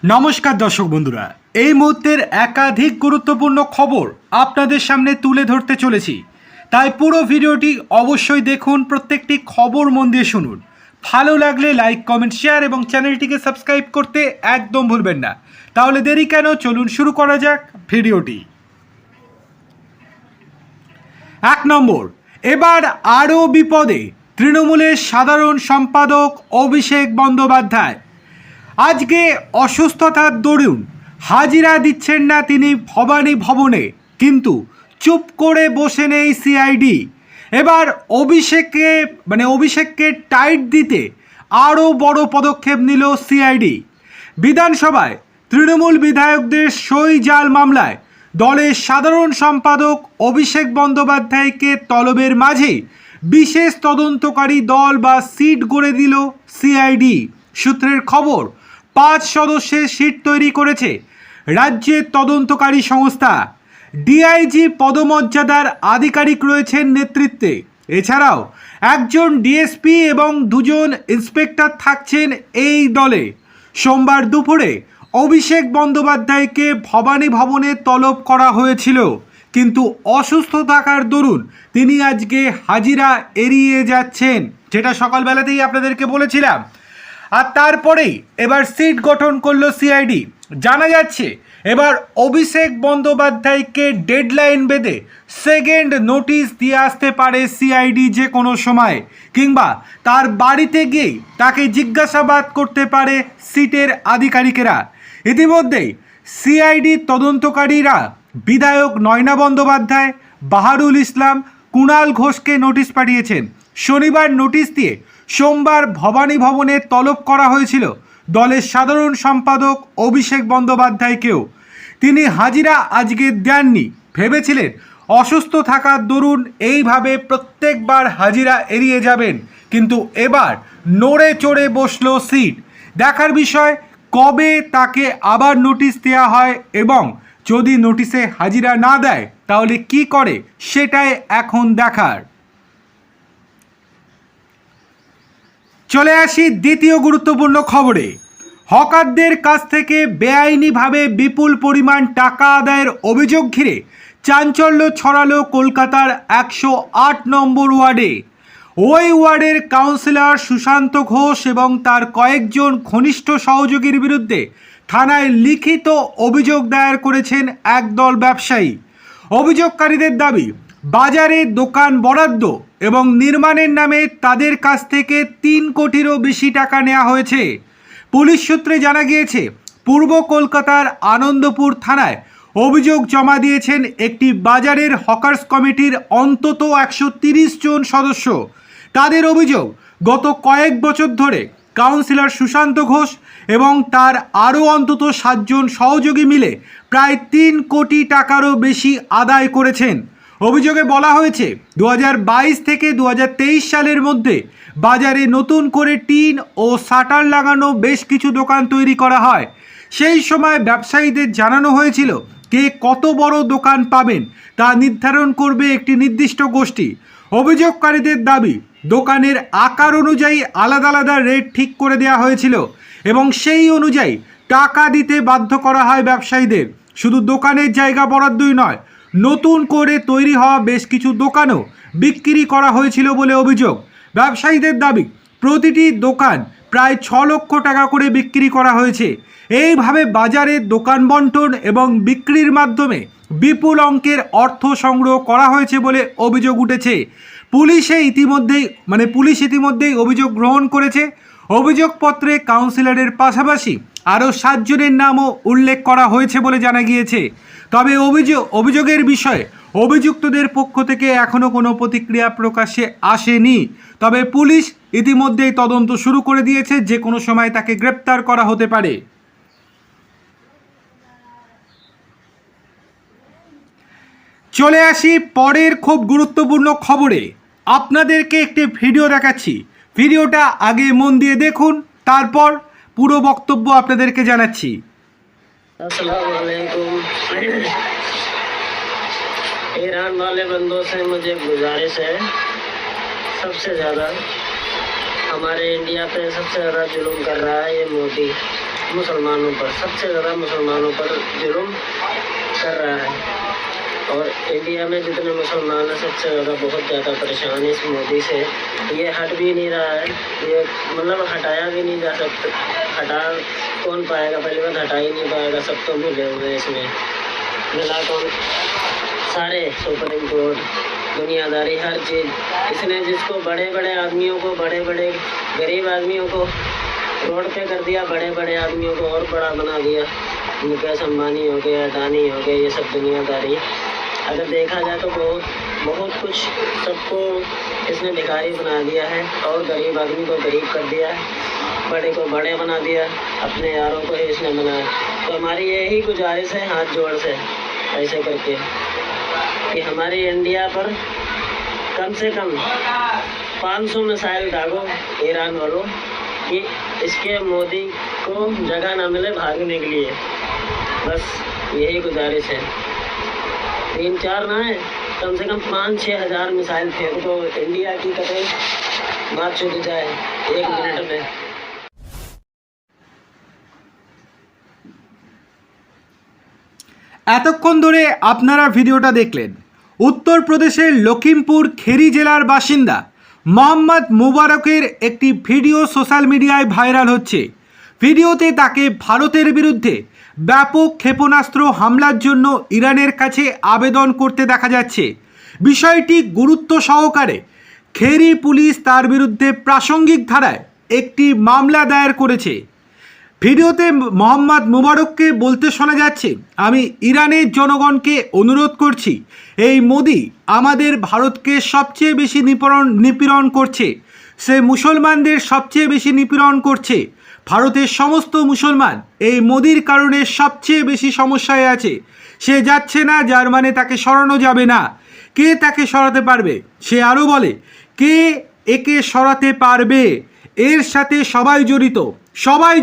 নমস্কার দর্শক বন্ধুরা, এই মুহূর্তের একাধিক গুরুত্বপূর্ণ খবর আপনাদের সামনে তুলে ধরতে চলেছি, তাই পুরো ভিডিওটি অবশ্যই দেখুন, প্রত্যেকটি খবর মন দিয়ে শুনুন। ভালো লাগলে লাইক, কমেন্ট, শেয়ার এবং চ্যানেলটিকে সাবস্ক্রাইব করতে একদম ভুলবেন না। তাহলে দেরি কেন, চলুন শুরু করা যাক ভিডিওটি। 1 নম্বর, এবার আরও বিপদে তৃণমূলের সাধারণ সম্পাদক অভিষেক বন্দ্যোপাধ্যায়। আজকে অসুস্থতার দরুন হাজিরা দিচ্ছেন না তিনি ভবানী ভবনে, কিন্তু চুপ করে বসে নেই সিআইডি। এবার অভিষেককে টাইট দিতে আরও বড় পদক্ষেপ নিল সিআইডি। বিধানসভায় তৃণমূল বিধায়কদের সই জাল মামলায় দলের সাধারণ সম্পাদক অভিষেক বন্দ্যোপাধ্যায়কে তলবের মাঝে বিশেষ তদন্তকারী দল বা সিট গড়ে দিল সিআইডি। সূত্রের খবর, 5 সদস্যের সিট তৈরি করেছে রাজ্যের তদন্তকারী সংস্থা। ডিআইজি পদমর্যাদার আধিকারিক রয়েছেন নেতৃত্বে। এছাড়াও একজন ডিএসপি এবং 2 জন ইন্সপেক্টর থাকছেন এই দলে। সোমবার দুপুরে অভিষেক বন্দ্যোপাধ্যায়কে ভবানী ভবনে তলব করা হয়েছিল, কিন্তু অসুস্থ থাকার দরুন তিনি আজকে হাজিরা এড়িয়ে যাচ্ছেন, যেটা সকালবেলাতেই আপনাদেরকে বলেছিলাম। আর তারপরেই এবার সিট গঠন করলো সিআইডি। জানা যাচ্ছে এবার অভিষেক বন্দ্যোপাধ্যায়কে ডেডলাইন বেঁধে সেকেন্ড নোটিশ দিয়ে আসতে পারে সিআইডি যে কোনো সময়, কিংবা তার বাড়িতে গিয়েই তাকে জিজ্ঞাসাবাদ করতে পারে সিটের আধিকারিকেরা। ইতিমধ্যেই সিআইডি তদন্তকারীরা বিধায়ক নয়না বন্দ্যোপাধ্যায়, বাহারুল ইসলাম, কুণাল ঘোষকে নোটিশ পাঠিয়েছেন। শনিবার নোটিশ দিয়ে সোমবার ভবানী ভবনে তলব করা হয়েছিল দলের সাধারণ সম্পাদক অভিষেক বন্দ্যোপাধ্যায়কেও। তিনি হাজিরা আজকে দেননি, ভেবেছিলেন অসুস্থ থাকার দরুন এইভাবে প্রত্যেকবার হাজিরা এড়িয়ে যাবেন, কিন্তু এবার নড়ে চড়ে বসলো সিট। দেখার বিষয় কবে তাকে আবার নোটিশ দেওয়া হয়, এবং যদি নোটিশে হাজিরা না দেয় তাহলে কি করে, সেটাই এখন দেখার। চলে আসি দ্বিতীয় গুরুত্বপূর্ণ খবরে। হকারদের কাছ থেকে বেআইনিভাবে বিপুল পরিমাণ টাকা আদায়ের অভিযোগ ঘিরে চাঞ্চল্য ছড়ালো কলকাতার 108 নম্বর ওয়ার্ডে। ওই ওয়ার্ডের কাউন্সিলর সুশান্ত ঘোষ এবং তার কয়েকজন ঘনিষ্ঠ সহযোগীর বিরুদ্ধে থানায় লিখিত অভিযোগ দায়ের করেছেন একদল ব্যবসায়ী। অভিযোগকারীদের দাবি, বাজারে দোকান বরাদ্দ এবং নির্মাণের নামে তাদের কাছ থেকে 3 কোটিরও বেশি টাকা নেওয়া হয়েছে। পুলিশ সূত্রে জানা গিয়েছে, পূর্ব কলকাতার আনন্দপুর থানায় অভিযোগ জমা দিয়েছেন একটি বাজারের হকার্স কমিটির অন্তত 130 জন সদস্য। তাদের অভিযোগ, গত কয়েক বছর ধরে কাউন্সিলর সুশান্ত ঘোষ এবং তার আরও অন্তত 7 জন সহযোগী মিলে প্রায় 3 কোটি টাকারও বেশি আদায় করেছেন। অভিযোগে বলা হয়েছে 2022 থেকে 2023 সালের মধ্যে বাজারে নতুন করে টিন ও শাটার লাগানো বেশ কিছু দোকান তৈরি করা হয়। সেই সময় ব্যবসায়ীদের জানানো হয়েছিল কে কত বড় দোকান পাবেন তা নির্ধারণ করবে একটি নির্দিষ্ট গোষ্ঠী। অভিযোগকারীদের দাবি, দোকানের আকার অনুযায়ী আলাদা আলাদা রেট ঠিক করে দেওয়া হয়েছিল এবং সেই অনুযায়ী টাকা দিতে বাধ্য করা হয় ব্যবসায়ীদের। শুধু দোকানের জায়গা বরাদ্দই নয়, নতুন করে তৈরি হওয়া বেশ কিছু দোকানও বিক্রি করা হয়েছিল বলে অভিযোগ। ব্যবসায়ীদের দাবি, প্রতিটি দোকান প্রায় 6 লক্ষ টাকা করে বিক্রি করা হয়েছে। এইভাবে বাজারে দোকান বন্টন এবং বিক্রির মাধ্যমে বিপুল অঙ্কের অর্থ সংগ্রহ করা হয়েছে বলে অভিযোগ উঠেছে। পুলিশ ইতিমধ্যেই অভিযোগ গ্রহণ করেছে। অভিযোগপত্রে কাউন্সিলরের পাশাপাশি আরও 7 জনের নামও উল্লেখ করা হয়েছে বলে জানা গিয়েছে। তবে অভিযোগের বিষয়ে অভিযুক্তদের পক্ষ থেকে এখনও কোনো প্রতিক্রিয়া প্রকাশ্যে আসেনি। তবে পুলিশ ইতিমধ্যেই তদন্ত শুরু করে দিয়েছে, যে কোনো সময় তাকে গ্রেপ্তার করা হতে পারে। চলে আসি পরের খুব গুরুত্বপূর্ণ খবরে। আপনাদেরকে একটি ভিডিও দেখাচ্ছি, ভিডিওটা আগে মন দিয়ে দেখুন, তারপর পুরো বক্তব্য আপনাদেরকে জানাচ্ছি। अस्सलाम वालेकुम। ईरान वाले बंदों से मुझे गुजारिश है, सबसे ज़्यादा हमारे इंडिया पे सबसे ज़्यादा जुल्म कर रहा है ये मोदी। मुसलमानों पर, सबसे ज़्यादा मुसलमानों पर जुल्म कर रहा है। और इंडिया में जितने मुसलमान हैं सबसे ज़्यादा बहुत ज़्यादा परेशान इस मोदी से। ये हट भी नहीं रहा है, ये मतलब हटाया भी नहीं जा सकता। हटा कौन पाएगा, पहली बात हटा ही नहीं पाएगा, सब तो मिले हुए हैं इसमें। मिला कौन, सारे सुप्रीम कोर्ट, दुनियादारी, हर चीज़ इसने, जिसको बड़े बड़े आदमियों को, बड़े बड़े गरीब आदमियों को रोड पे कर दिया, बड़े बड़े आदमियों को और बड़ा बना दिया। मुकेश अंबानी हो गया, अडानी हो गया, ये सब दुनियादारी। अगर देखा जाए तो बहुत कुछ सबको इसने भिखारी बना दिया है और गरीब आदमी को गरीब कर दिया है, बड़े को बड़े बना दिया, अपने यारों को ही इसने बनाया। तो हमारी यही गुजारिश है हाथ जोड़ से ऐसे करके कि हमारी इंडिया पर कम से कम 500 मिसाइल दागो ईरान वालों कि इसके मोदी को जगह ना मिले भागने के लिए। बस यही गुजारिश है। 3-4 ना है, कम से कम 5-6 हज़ार मिसाइल फेंक तो इंडिया की कतई बात छूट जाए 1 मिनट में। এতক্ষণ ধরে আপনারা ভিডিওটা দেখলেন উত্তরপ্রদেশের লখিমপুর খেরি জেলার বাসিন্দা মোহাম্মদ মুবারকের একটি ভিডিও সোশ্যাল মিডিয়ায় ভাইরাল হচ্ছে। ভিডিওতে তাকে ভারতের বিরুদ্ধে ব্যাপক ক্ষেপণাস্ত্র হামলার জন্য ইরানের কাছে আবেদন করতে দেখা যাচ্ছে। বিষয়টি গুরুত্ব সহকারে খেরি পুলিশ তার বিরুদ্ধে প্রাসঙ্গিক ধারায় একটি মামলা দায়ের করেছে। ভিডিওতে মোহাম্মদ মুবারককে বলতে শোনা যাচ্ছে, আমি ইরানের জনগণকে অনুরোধ করছি, এই মোদি আমাদের ভারতকে সবচেয়ে বেশি নিপীড়ন করছে, সে মুসলমানদের সবচেয়ে বেশি নিপীড়ন করছে। ভারতের সমস্ত মুসলমান এই মোদির কারণে সবচেয়ে বেশি সমস্যায় আছে। সে যাচ্ছে না, যার মানে তাকে সরানো যাবে না। কে তাকে সরাতে পারবে? সে আরও বলে, কে একে সরাতে পারবে? এর সাথে সবাই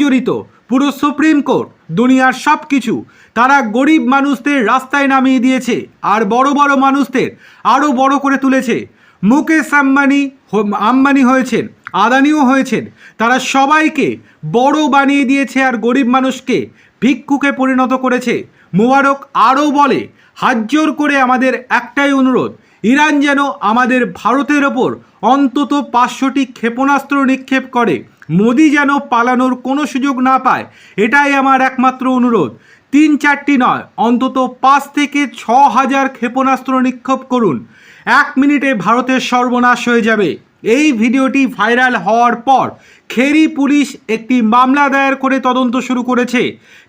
জড়িত, পুরো সুপ্রিম কোর্ট, দুনিয়ার সব কিছু। তারা গরিব মানুষদের রাস্তায় নামিয়ে দিয়েছে আর বড় বড় মানুষদের আরও বড় করে তুলেছে। মুকেশ আম্বানি হয়েছেন, আদানিও হয়েছেন, তারা সবাইকে বড় বানিয়ে দিয়েছে আর গরিব মানুষকে ভিক্ষুকে পরিণত করেছে। মুবারক আরও বলে, হাত জোর করে আমাদের একটাই অনুরোধ, ইরান যেন আমাদের ভারতের ওপর অন্তত 500টি ক্ষেপণাস্ত্র নিক্ষেপ করে, মোদি যেন পালানোর কোনো সুযোগ না পায়, এটাই আমার একমাত্র অনুরোধ। 3-4টি নয়, অন্তত 5 থেকে 6 হাজার ক্ষেপণাস্ত্র নিক্ষেপ করুন। 1 মিনিটে ভারতের সর্বনাশ হয়ে যাবে। এই ভিডিওটি ভাইরাল হওয়ার পর খেরি পুলিশ একটি মামলা দায়ের করে তদন্ত শুরু করেছে।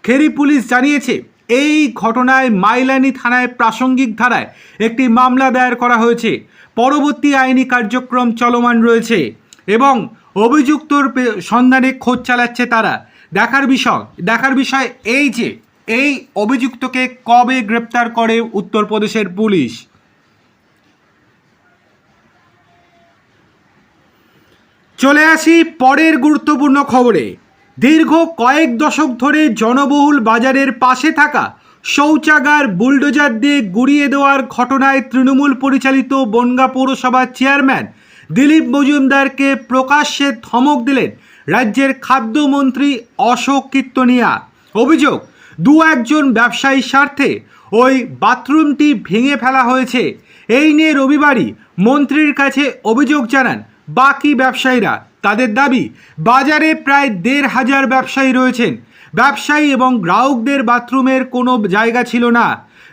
খেরি পুলিশ জানিয়েছে, এই ঘটনায় মাইলানি থানায় প্রাসঙ্গিক ধারায় একটি মামলা দায়ের করা হয়েছে। পরবর্তী আইনি কার্যক্রম চলমান রয়েছে এবং অভিযুক্তর সন্ধানে খোঁজ চালাচ্ছে তারা। দেখার বিষয় এই যে এই অভিযুক্তকে কবে গ্রেপ্তার করে উত্তরপ্রদেশের পুলিশ। চলে আসি পরের গুরুত্বপূর্ণ খবরে। দীর্ঘ কয়েক দশক ধরে জনবহুল বাজারের পাশে থাকা শৌচাগার বুলডোজার দিয়ে গুড়িয়ে দেওয়ার ঘটনায় তৃণমূল পরিচালিত বনগাঁ পৌরসভার চেয়ারম্যান দিলীপ মজুমদারকে প্রকাশ্যে ধমক দিলেন রাজ্যের খাদ্যমন্ত্রী অশোক কীর্তনিয়া। অভিযোগ, 2-1 ব্যবসায়ীর স্বার্থে ওই বাথরুমটি ভেঙে ফেলা হয়েছে। এই নিয়ে রবিবারই মন্ত্রীর কাছে অভিযোগ জানান বাকি ব্যবসায়ীরা। তাদের দাবি, বাজারে প্রায় 1,500 ব্যবসায়ী রয়েছেন। ব্যবসায়ী এবং গ্রাহকদের বাথরুমের কোনো জায়গা ছিল না।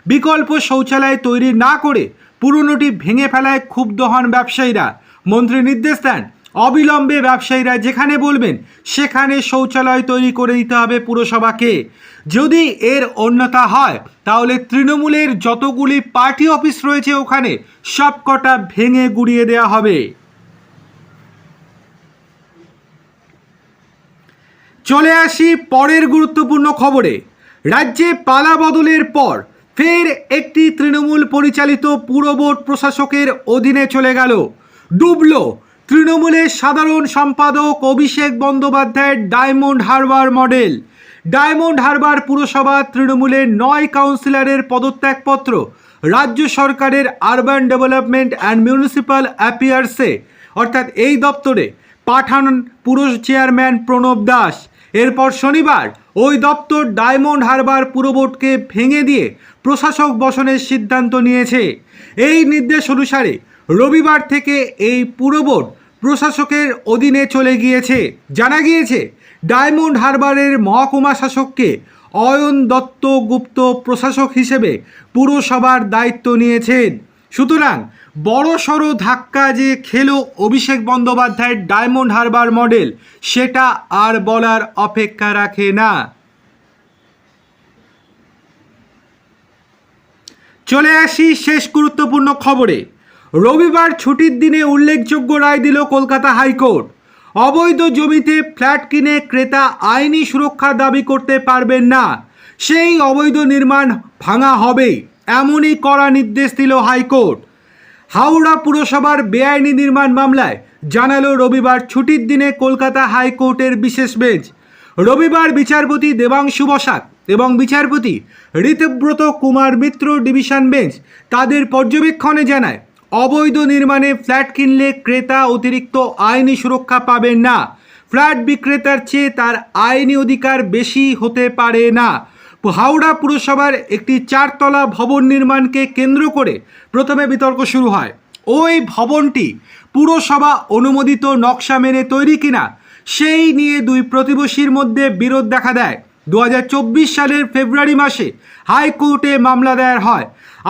বিকল্প শৌচালয় তৈরি না করে পুরনোটি ভেঙে ফেলায় ক্ষুব্ধ হন ব্যবসায়ীরা। মন্ত্রী নির্দেশ দেন, অবিলম্বে ব্যবসায়ীরা যেখানে বলবেন সেখানে শৌচালয় তৈরি করে দিতে হবে পুরসভাকে। যদি এর অন্যথা হয় তাহলে তৃণমূলের যতগুলি পার্টি অফিস রয়েছে ওখানে সবকটা ভেঙে গুড়িয়ে দেওয়া হবে। চলে আসি পরের গুরুত্বপূর্ণ খবরে। রাজ্যে পালা বদলের পর ফের একটি তৃণমূল পরিচালিত পুরবোর্ড প্রশাসকের অধীনে চলে গেল। ডুবল তৃণমূলের সাধারণ সম্পাদক অভিষেক বন্দ্যোপাধ্যায়ের diamond Harbour model. Diamond Harbour পুরসভা তৃণমূলের 9 কাউন্সিলরের পদত্যাগপত্র রাজ্য সরকারের আরবান ডেভেলপমেন্ট অ্যান্ড মিউনিসিপ্যাল অ্যাফেয়ার্সে অর্থাৎ এই দপ্তরে পাঠান পুর চেয়ারম্যান প্রণব দাস। এরপর শনিবার ওই দপ্তর ডায়মন্ড হারবার পুরবোর্ডকে ভেঙে দিয়ে প্রশাসক বসানোর সিদ্ধান্ত নিয়েছে। এই নির্দেশ অনুসারে রবিবার থেকে এই পুরবোর্ড প্রশাসকের অধীনে চলে গিয়েছে। জানা গিয়েছে ডায়মন্ড হারবারের মহকুমা শাসককে অয়ন দত্ত গুপ্ত প্রশাসক হিসেবে পুরসভার দায়িত্ব নিয়েছেন। সুতরাং বড়সড় ধাক্কা যে খেলো অভিষেক বন্দ্যোপাধ্যায়ের ডায়মন্ড হারবার মডেল, সেটা আর বলার অপেক্ষা রাখে না। চলে আসি শেষ গুরুত্বপূর্ণ খবরে। রবিবার ছুটির দিনে উল্লেখযোগ্য রায় দিল কলকাতা হাইকোর্ট। অবৈধ জমিতে ফ্ল্যাট কিনে ক্রেতা আইনি সুরক্ষা দাবি করতে পারবেন না, সেই অবৈধ নির্মাণ ভাঙা হবে, এমনই কড়া নির্দেশ দিল হাইকোর্ট। হাওড়া পুরসভার বেআইনি নির্মাণ মামলায় জানালো রবিবার ছুটির দিনে কলকাতা হাইকোর্টের বিশেষ বেঞ্চ। রবিবার বিচারপতি দেবাংশু বসাক এবং বিচারপতি ঋতব্রত কুমার মিত্র ডিভিশন বেঞ্চ তাদের পর্যবেক্ষণে জানায়, অবৈধ নির্মাণে ফ্ল্যাট কিনলে ক্রেতা অতিরিক্ত আইনি সুরক্ষা পাবেন না। ফ্ল্যাট বিক্রেতার চেয়ে তার আইনি অধিকার বেশি হতে পারে না। হাওড়া পুরসভার একটি 4 তলা ভবন নির্মাণকে কেন্দ্র করে প্রথমে বিতর্ক শুরু হয়। ওই ভবনটি পুরসভা অনুমোদিত নকশা মেনে তৈরি কিনা সেই নিয়ে দুই প্রতিবেশীর মধ্যে বিরোধ দেখা দেয়। 2024 সালের ফেব্রুয়ারি মাসে হাইকোর্টে মামলা দায়ের হয়।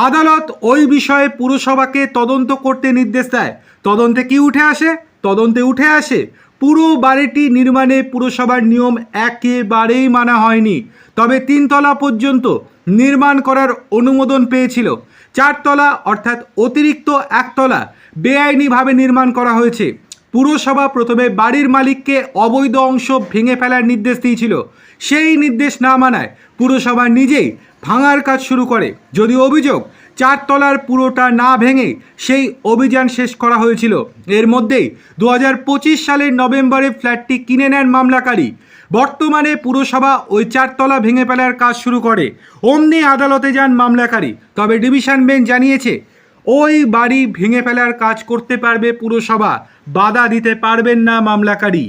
আদালত ওই বিষয়ে পুরসভাকে তদন্ত করতে নির্দেশ দেয়। তদন্তে কি উঠে আসে? তদন্তে উঠে আসে পুরো বাড়িটি নির্মাণে পুরসভার নিয়ম একেবারেই মানা হয়নি। তবে 3 তলা পর্যন্ত নির্মাণ করার অনুমোদন পেয়েছিল। 4 তলা অর্থাৎ অতিরিক্ত 1 তলা বেআইনিভাবে নির্মাণ করা হয়েছে। পুরসভা প্রথমে বাড়ির মালিককে অবৈধ অংশ ভেঙে ফেলার নির্দেশ দিয়েছিল। সেই নির্দেশ না মানায় পুরসভা নিজেই ভাঙার কাজ শুরু করে। যদিও অভিযোগ 4 তলার পুরোটা না ভেঙে সেই অভিযান শেষ করা হয়েছিল। এর মধ্যেই 2025 সালের নভেম্বরে ফ্ল্যাটটি কিনে নেন মামলাকারী। বর্তমানে পুরসভা ওই 4 তলা ভেঙে ফেলার কাজ শুরু করে। অমনি আদালতে যান মামলাকারী। তবে ডিভিশন বেঞ্চ জানিয়েছে ওই বাড়ি ভেঙে ফেলার কাজ করতে পারবে পুরসভা, বাধা দিতে পারবেন না মামলাকারী।